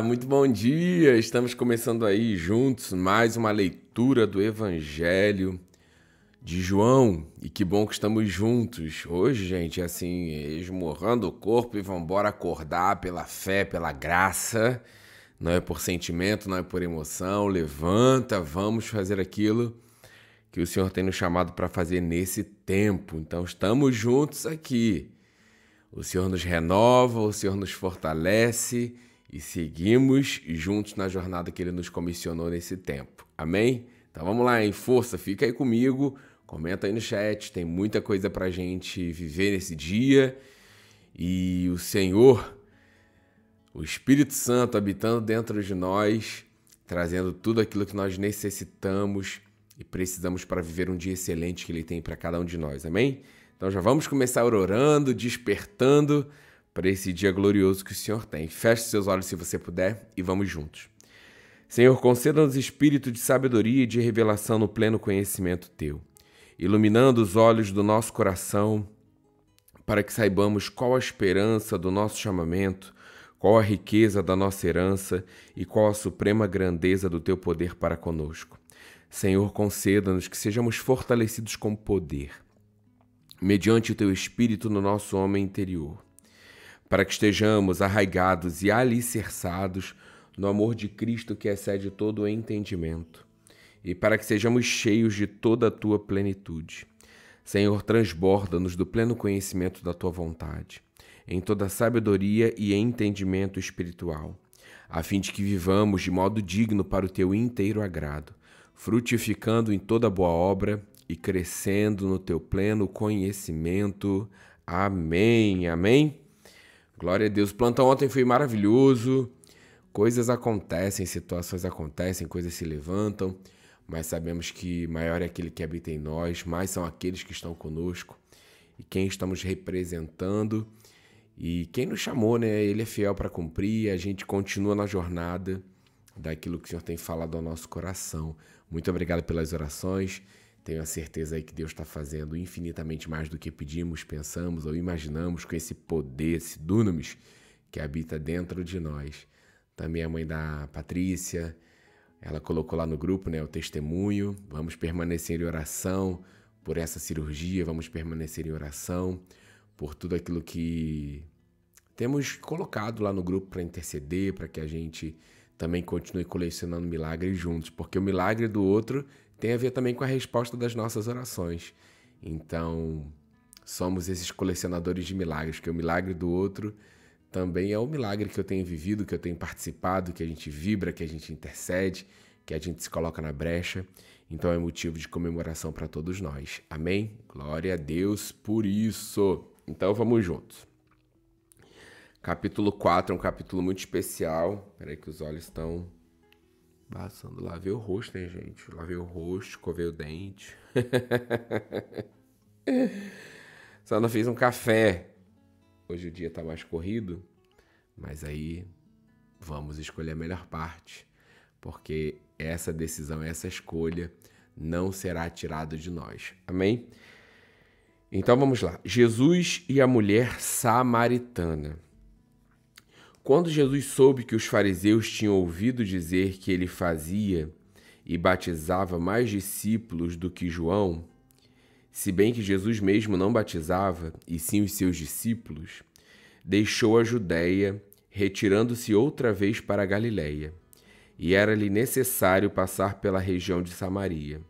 muito bom dia! Estamos começando aí juntos mais uma leitura do Evangelho de João. E que bom que estamos juntos. Hoje, gente, é assim, esmurrando o corpo e vambora acordar pela fé, pela graça. Não é por sentimento, não é por emoção. Levanta, vamos fazer aquilo que o Senhor tem nos chamado para fazer nesse tempo. Então, estamos juntos aqui. O Senhor nos renova, o Senhor nos fortalece e seguimos juntos na jornada que Ele nos comissionou nesse tempo. Amém? Então vamos lá, em força, fica aí comigo, comenta aí no chat, tem muita coisa pra gente viver nesse dia. E o Senhor, o Espírito Santo habitando dentro de nós, trazendo tudo aquilo que nós necessitamos e precisamos para viver um dia excelente que Ele tem para cada um de nós. Amém? Então já vamos começar orando, despertando para esse dia glorioso que o Senhor tem. Feche seus olhos se você puder e vamos juntos. Senhor, conceda-nos espírito de sabedoria e de revelação no pleno conhecimento Teu, iluminando os olhos do nosso coração para que saibamos qual a esperança do nosso chamamento, qual a riqueza da nossa herança e qual a suprema grandeza do Teu poder para conosco. Senhor, conceda-nos que sejamos fortalecidos com poder, mediante o Teu Espírito no nosso homem interior, para que estejamos arraigados e alicerçados no amor de Cristo que excede todo o entendimento, e para que sejamos cheios de toda a Tua plenitude. Senhor, transborda-nos do pleno conhecimento da Tua vontade, em toda sabedoria e entendimento espiritual, a fim de que vivamos de modo digno para o Teu inteiro agrado, frutificando em toda boa obra e crescendo no Teu pleno conhecimento. Amém, amém? Glória a Deus. O plantão ontem foi maravilhoso. Coisas acontecem, situações acontecem, coisas se levantam, mas sabemos que maior é aquele que habita em nós, mais são aqueles que estão conosco e quem estamos representando. E quem nos chamou, né? Ele é fiel para cumprir, a gente continua na jornada daquilo que o Senhor tem falado ao nosso coração. Muito obrigado pelas orações. Tenho a certeza aí que Deus está fazendo infinitamente mais do que pedimos, pensamos ou imaginamos com esse poder, esse dunamis que habita dentro de nós. Também a mãe da Patrícia, ela colocou lá no grupo, né, o testemunho. Vamos permanecer em oração por essa cirurgia, vamos permanecer em oração por tudo aquilo que temos colocado lá no grupo para interceder, para que a gente também continue colecionando milagres juntos, porque o milagre do outro tem a ver também com a resposta das nossas orações. Então, somos esses colecionadores de milagres, que o milagre do outro também é o milagre que eu tenho vivido, que eu tenho participado, que a gente vibra, que a gente intercede, que a gente se coloca na brecha. Então, é motivo de comemoração para todos nós. Amém? Glória a Deus por isso. Então, vamos juntos. Capítulo 4 é um capítulo muito especial. Peraí que os olhos estão passando. Lavei o rosto, hein, gente? Lavei o rosto, escovei o dente. Só não fiz um café. Hoje o dia tá mais corrido, mas aí vamos escolher a melhor parte, porque essa decisão, essa escolha não será tirada de nós. Amém? Então vamos lá. Jesus e a mulher samaritana. Quando Jesus soube que os fariseus tinham ouvido dizer que ele fazia e batizava mais discípulos do que João, se bem que Jesus mesmo não batizava, e sim os seus discípulos, deixou a Judéia, retirando-se outra vez para a Galiléia, e era-lhe necessário passar pela região de Samaria.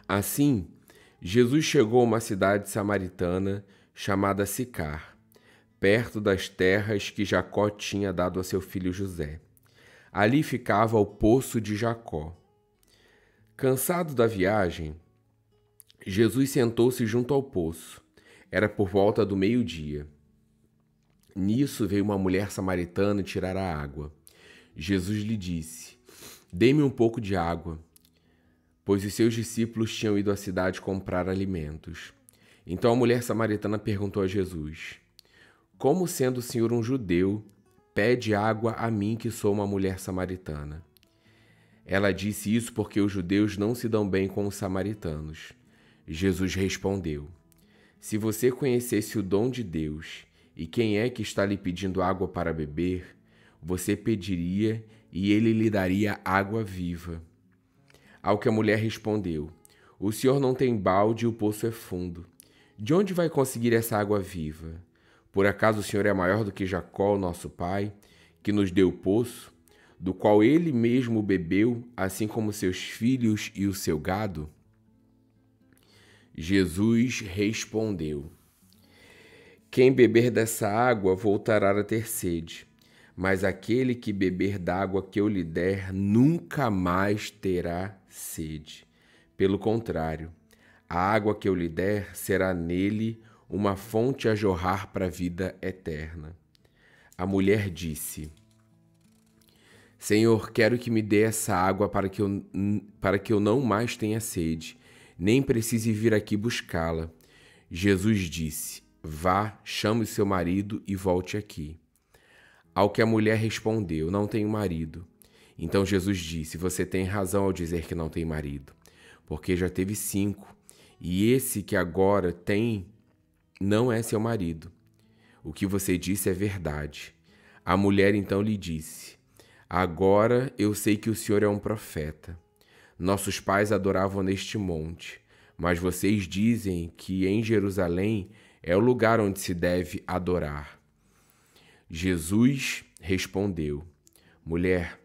Assim, Jesus chegou a uma cidade samaritana chamada Sicar, perto das terras que Jacó tinha dado a seu filho José. Ali ficava o poço de Jacó. Cansado da viagem, Jesus sentou-se junto ao poço. Era por volta do meio-dia. Nisso veio uma mulher samaritana tirar a água. Jesus lhe disse: "Dê-me um pouco de água", pois os seus discípulos tinham ido à cidade comprar alimentos. Então a mulher samaritana perguntou a Jesus: "Como, sendo o Senhor um judeu, pede água a mim que sou uma mulher samaritana?" Ela disse isso porque os judeus não se dão bem com os samaritanos. Jesus respondeu: "Se você conhecesse o dom de Deus e quem é que está lhe pedindo água para beber, você pediria e ele lhe daria água viva. Ao que a mulher respondeu: o senhor não tem balde e o poço é fundo. De onde vai conseguir essa água viva? Por acaso o senhor é maior do que Jacó, nosso pai, que nos deu o poço, do qual ele mesmo bebeu, assim como seus filhos e o seu gado? Jesus respondeu: quem beber dessa água voltará a ter sede, mas aquele que beber da água que eu lhe der nunca mais terá sede. Pelo contrário, a água que eu lhe der será nele uma fonte a jorrar para a vida eterna. A mulher disse: Senhor, quero que me dê essa água para que eu não mais tenha sede, nem precise vir aqui buscá-la. Jesus disse: vá, chame seu marido e volte aqui. Ao que a mulher respondeu: não tenho marido. Então Jesus disse: você tem razão ao dizer que não tem marido, porque já teve 5, e esse que agora tem não é seu marido. O que você disse é verdade. A mulher então lhe disse: agora eu sei que o Senhor é um profeta. Nossos pais adoravam neste monte, mas vocês dizem que em Jerusalém é o lugar onde se deve adorar. Jesus respondeu: mulher,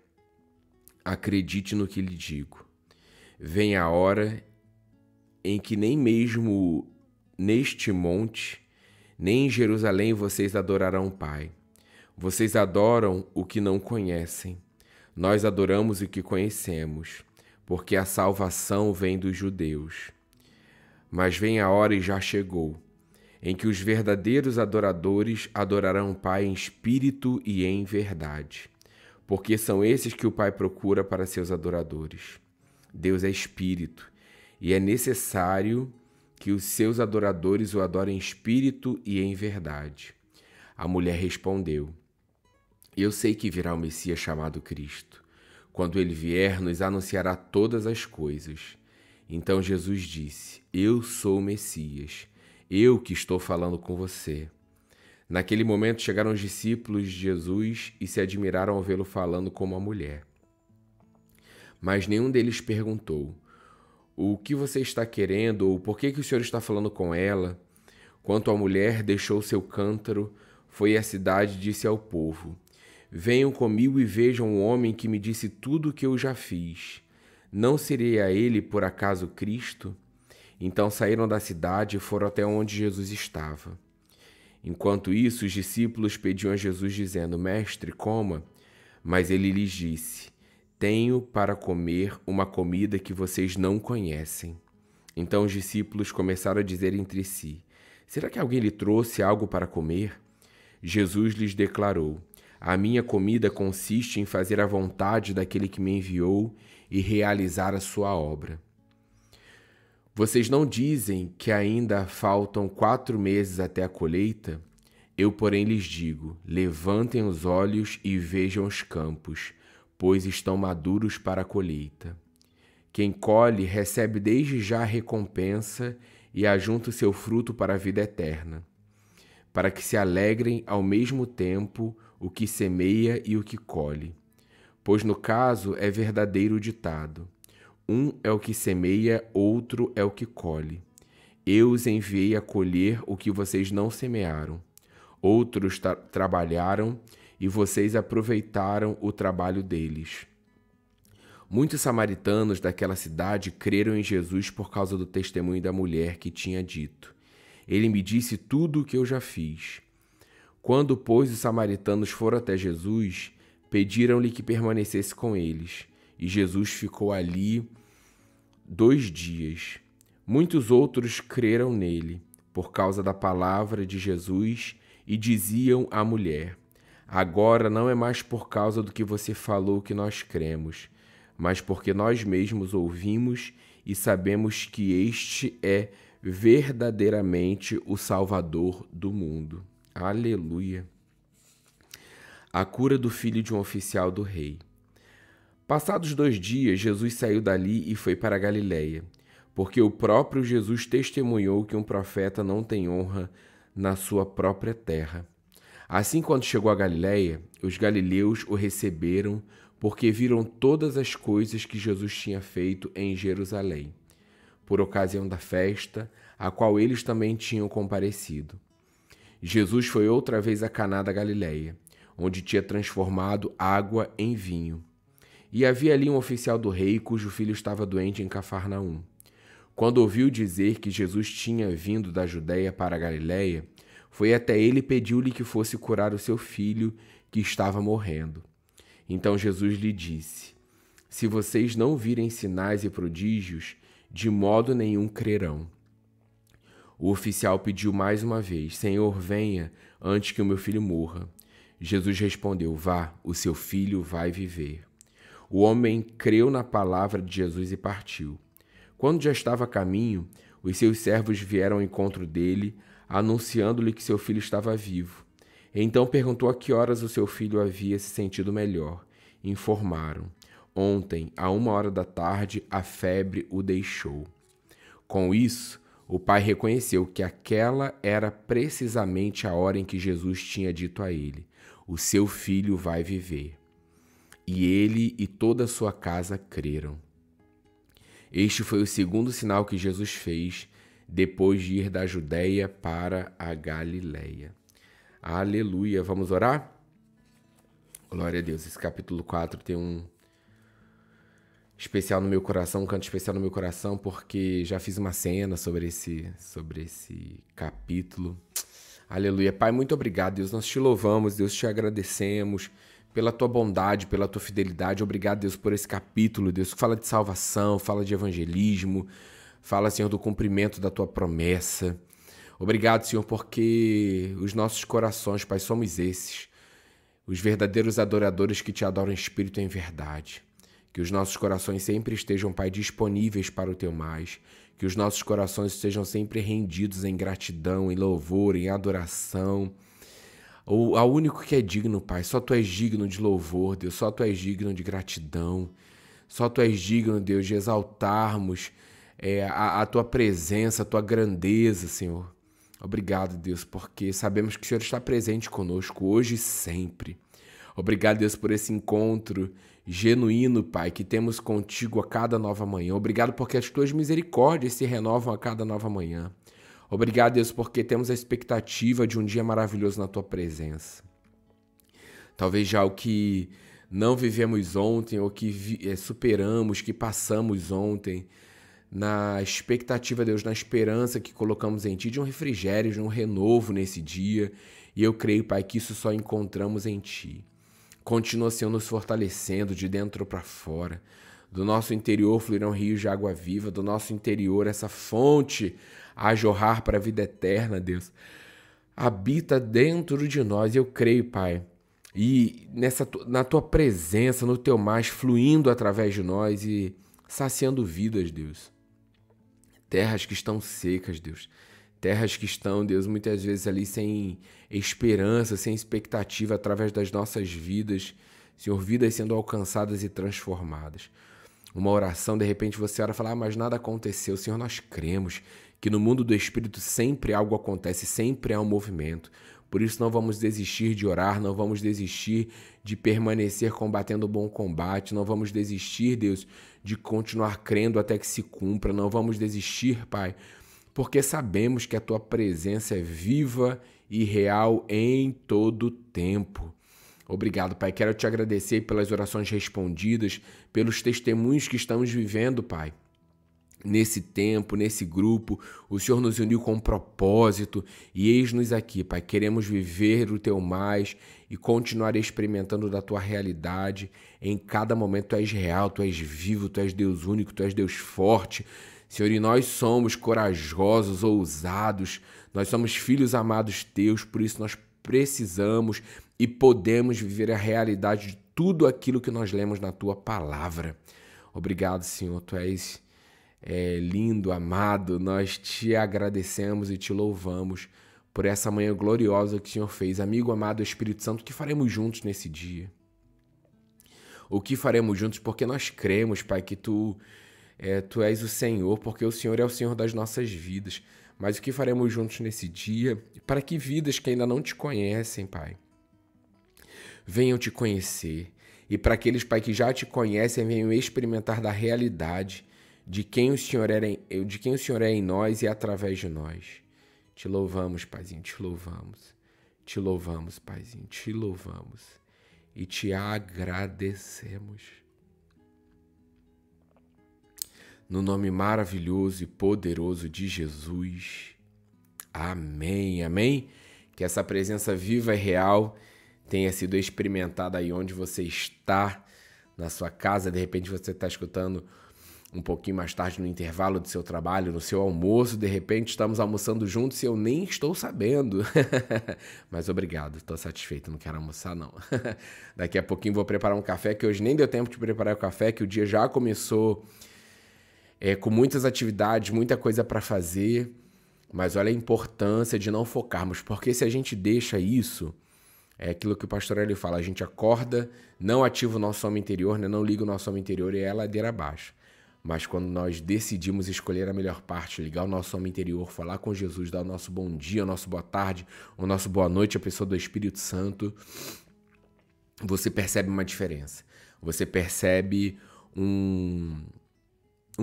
acredite no que lhe digo. Vem a hora em que nem mesmo neste monte, nem em Jerusalém vocês adorarão o Pai. Vocês adoram o que não conhecem. Nós adoramos o que conhecemos, porque a salvação vem dos judeus. Mas vem a hora e já chegou, em que os verdadeiros adoradores adorarão o Pai em espírito e em verdade, porque são esses que o Pai procura para seus adoradores. Deus é espírito, e é necessário que os seus adoradores o adorem em espírito e em verdade. A mulher respondeu: eu sei que virá o Messias chamado Cristo. Quando ele vier, nos anunciará todas as coisas. Então Jesus disse: eu sou o Messias, eu que estou falando com você. Naquele momento chegaram os discípulos de Jesus e se admiraram ao vê-lo falando como a mulher. Mas nenhum deles perguntou: o que você está querendo, ou por que o Senhor está falando com ela? Quanto à mulher, deixou seu cântaro, foi à cidade e disse ao povo: venham comigo e vejam um homem que me disse tudo o que eu já fiz. Não seria ele, por acaso, Cristo? Então saíram da cidade e foram até onde Jesus estava. Enquanto isso, os discípulos pediam a Jesus, dizendo: mestre, coma. Mas ele lhes disse: tenho para comer uma comida que vocês não conhecem. Então os discípulos começaram a dizer entre si: será que alguém lhe trouxe algo para comer? Jesus lhes declarou: a minha comida consiste em fazer a vontade daquele que me enviou e realizar a sua obra. Vocês não dizem que ainda faltam 4 meses até a colheita? Eu, porém, lhes digo: levantem os olhos e vejam os campos, pois estão maduros para a colheita. Quem colhe recebe desde já a recompensa e ajunta o seu fruto para a vida eterna, para que se alegrem ao mesmo tempo o que semeia e o que colhe. Pois no caso é verdadeiro o ditado: um é o que semeia, outro é o que colhe. Eu os enviei a colher o que vocês não semearam. Outros trabalharam e vocês aproveitaram o trabalho deles. Muitos samaritanos daquela cidade creram em Jesus por causa do testemunho da mulher que tinha dito: ele me disse tudo o que eu já fiz. Quando, pois, os samaritanos foram até Jesus, pediram-lhe que permanecesse com eles, e Jesus ficou ali 2 dias. Muitos outros creram nele, por causa da palavra de Jesus, e diziam à mulher: agora não é mais por causa do que você falou que nós cremos, mas porque nós mesmos ouvimos e sabemos que este é verdadeiramente o Salvador do mundo. Aleluia! A cura do filho de um oficial do rei. Passados 2 dias, Jesus saiu dali e foi para a Galiléia, porque o próprio Jesus testemunhou que um profeta não tem honra na sua própria terra. Assim, quando chegou a Galiléia, os galileus o receberam, porque viram todas as coisas que Jesus tinha feito em Jerusalém, por ocasião da festa, a qual eles também tinham comparecido. Jesus foi outra vez a Caná da Galiléia, onde tinha transformado água em vinho. E havia ali um oficial do rei, cujo filho estava doente em Cafarnaum. Quando ouviu dizer que Jesus tinha vindo da Judéia para a Galiléia, foi até ele e pediu-lhe que fosse curar o seu filho, que estava morrendo. Então Jesus lhe disse: Se vocês não virem sinais e prodígios, de modo nenhum crerão. O oficial pediu mais uma vez: Senhor, venha, antes que o meu filho morra. Jesus respondeu: Vá, o seu filho vai viver. O homem creu na palavra de Jesus e partiu. Quando já estava a caminho, os seus servos vieram ao encontro dele, anunciando-lhe que seu filho estava vivo. Então perguntou a que horas o seu filho havia se sentido melhor. Informaram: Ontem, à 1h da tarde, a febre o deixou. Com isso, o pai reconheceu que aquela era precisamente a hora em que Jesus tinha dito a ele: O seu filho vai viver. E ele e toda a sua casa creram. Este foi o segundo sinal que Jesus fez depois de ir da Judéia para a Galiléia. Aleluia. Vamos orar? Glória a Deus. Esse capítulo 4 tem um especial no meu coração, um canto especial no meu coração, porque já fiz uma cena sobre esse capítulo. Aleluia. Pai, muito obrigado, Deus. Nós te louvamos, Deus, te agradecemos pela tua bondade, pela tua fidelidade. Obrigado, Deus, por esse capítulo, Deus, que fala de salvação, fala de evangelismo, fala, Senhor, do cumprimento da tua promessa. Obrigado, Senhor, porque os nossos corações, Pai, somos esses, os verdadeiros adoradores que te adoram em espírito e em verdade. Que os nossos corações sempre estejam, Pai, disponíveis para o teu mais. Que os nossos corações estejam sempre rendidos em gratidão, em louvor, em adoração. Ao único que é digno, Pai. Só Tu és digno de louvor, Deus. Só Tu és digno de gratidão. Só Tu és digno, Deus, de exaltarmos a Tua presença, a Tua grandeza, Senhor. Obrigado, Deus, porque sabemos que o Senhor está presente conosco hoje e sempre. Obrigado, Deus, por esse encontro genuíno, Pai, que temos contigo a cada nova manhã. Obrigado porque as Tuas misericórdias se renovam a cada nova manhã. Obrigado, Deus, porque temos a expectativa de um dia maravilhoso na Tua presença. Talvez já o que não vivemos ontem, ou que superamos, que passamos ontem, na expectativa, Deus, na esperança que colocamos em Ti, de um refrigério, de um renovo nesse dia. E eu creio, Pai, que isso só encontramos em Ti. Continua, Senhor, nos fortalecendo de dentro para fora. Do nosso interior fluirão rios de água viva, do nosso interior essa fonte a jorrar para a vida eterna, Deus. Habita dentro de nós, eu creio, Pai. E na Tua presença, no Teu mais, fluindo através de nós e saciando vidas, Deus. Terras que estão secas, Deus. Terras que estão, Deus, muitas vezes ali sem esperança, sem expectativa através das nossas vidas. Senhor, vidas sendo alcançadas e transformadas. Uma oração, de repente você ora e fala, mas nada aconteceu. Senhor, nós cremos que no mundo do Espírito sempre algo acontece, sempre há um movimento. Por isso não vamos desistir de orar, não vamos desistir de permanecer combatendo o bom combate, não vamos desistir, Deus, de continuar crendo até que se cumpra, não vamos desistir, Pai, porque sabemos que a Tua presença é viva e real em todo tempo. Obrigado, Pai. Quero te agradecer pelas orações respondidas, pelos testemunhos que estamos vivendo, Pai. Nesse tempo, nesse grupo, o Senhor nos uniu com um propósito e eis-nos aqui, Pai. Queremos viver o Teu mais e continuar experimentando da Tua realidade. Em cada momento Tu és real, Tu és vivo, Tu és Deus único, Tu és Deus forte. Senhor, e nós somos corajosos, ousados, nós somos filhos amados Teus, por isso nós precisamos e podemos viver a realidade de tudo aquilo que nós lemos na Tua palavra. Obrigado, Senhor, Tu és lindo, amado, nós Te agradecemos e Te louvamos por essa manhã gloriosa que o Senhor fez. Amigo amado Espírito Santo, o que faremos juntos nesse dia? O que faremos juntos? Porque nós cremos, Pai, que Tu Tu és o Senhor, porque o Senhor é o Senhor das nossas vidas. Mas o que faremos juntos nesse dia? Para que vidas que ainda não te conhecem, Pai, venham te conhecer. E para aqueles, Pai, que já te conhecem, venham experimentar da realidade de quem o Senhor é em nós e através de nós. Te louvamos, Paizinho, te louvamos. Te louvamos, Paizinho, te louvamos. E te agradecemos. No nome maravilhoso e poderoso de Jesus. Amém, amém? Que essa presença viva e real tenha sido experimentada aí onde você está, na sua casa. De repente você está escutando um pouquinho mais tarde no intervalo do seu trabalho, no seu almoço. De repente estamos almoçando juntos e eu nem estou sabendo. Mas obrigado, estou satisfeito, não quero almoçar não. Daqui a pouquinho vou preparar um café, que hoje nem deu tempo de preparar o café, que o dia já começou com muitas atividades, muita coisa para fazer. Mas olha a importância de não focarmos, porque se a gente deixa isso, é aquilo que o pastor Hélio fala, a gente acorda, não ativa o nosso homem interior, né? Não liga o nosso homem interior e é a ladeira abaixo. Mas quando nós decidimos escolher a melhor parte, ligar o nosso homem interior, falar com Jesus, dar o nosso bom dia, o nosso boa tarde, o nosso boa noite à pessoa do Espírito Santo, você percebe uma diferença. Você percebe um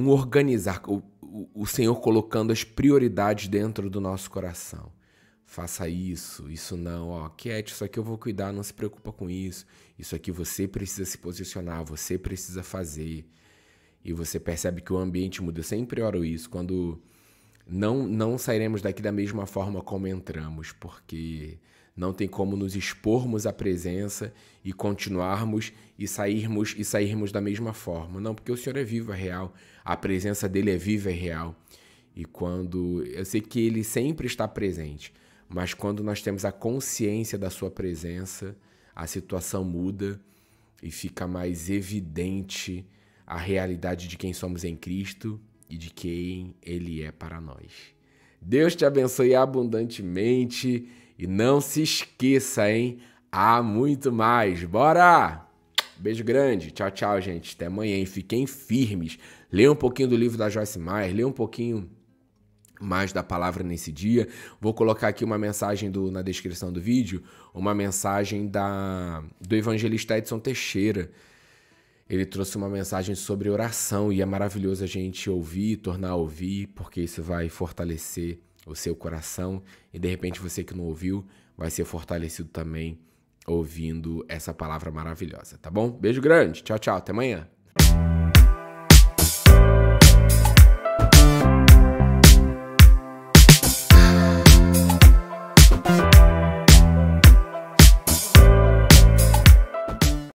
organizar, o Senhor colocando as prioridades dentro do nosso coração. Faça isso, isso não, quiete, isso aqui eu vou cuidar, não se preocupa com isso. Isso aqui você precisa se posicionar, você precisa fazer. E você percebe que o ambiente muda. Eu sempre oro isso, quando não sairemos daqui da mesma forma como entramos, porque não tem como nos expormos à presença e continuarmos e sairmos da mesma forma. Não, porque o Senhor é vivo, é real. A presença dele é viva, é real. E quando eu sei que ele sempre está presente, mas quando nós temos a consciência da sua presença, a situação muda e fica mais evidente a realidade de quem somos em Cristo e de quem ele é para nós. Deus te abençoe abundantemente e não se esqueça, hein? Há muito mais. Bora! Beijo grande. Tchau, tchau, gente. Até amanhã, hein? Fiquem firmes. Leia um pouquinho do livro da Joyce Meyer, leia um pouquinho mais da palavra nesse dia. Vou colocar aqui uma mensagem na descrição do vídeo, uma mensagem do evangelista Edson Teixeira. Ele trouxe uma mensagem sobre oração e é maravilhoso a gente ouvir, tornar a ouvir, porque isso vai fortalecer o seu coração e de repente você que não ouviu vai ser fortalecido também ouvindo essa palavra maravilhosa, tá bom? Beijo grande, tchau, tchau, até amanhã.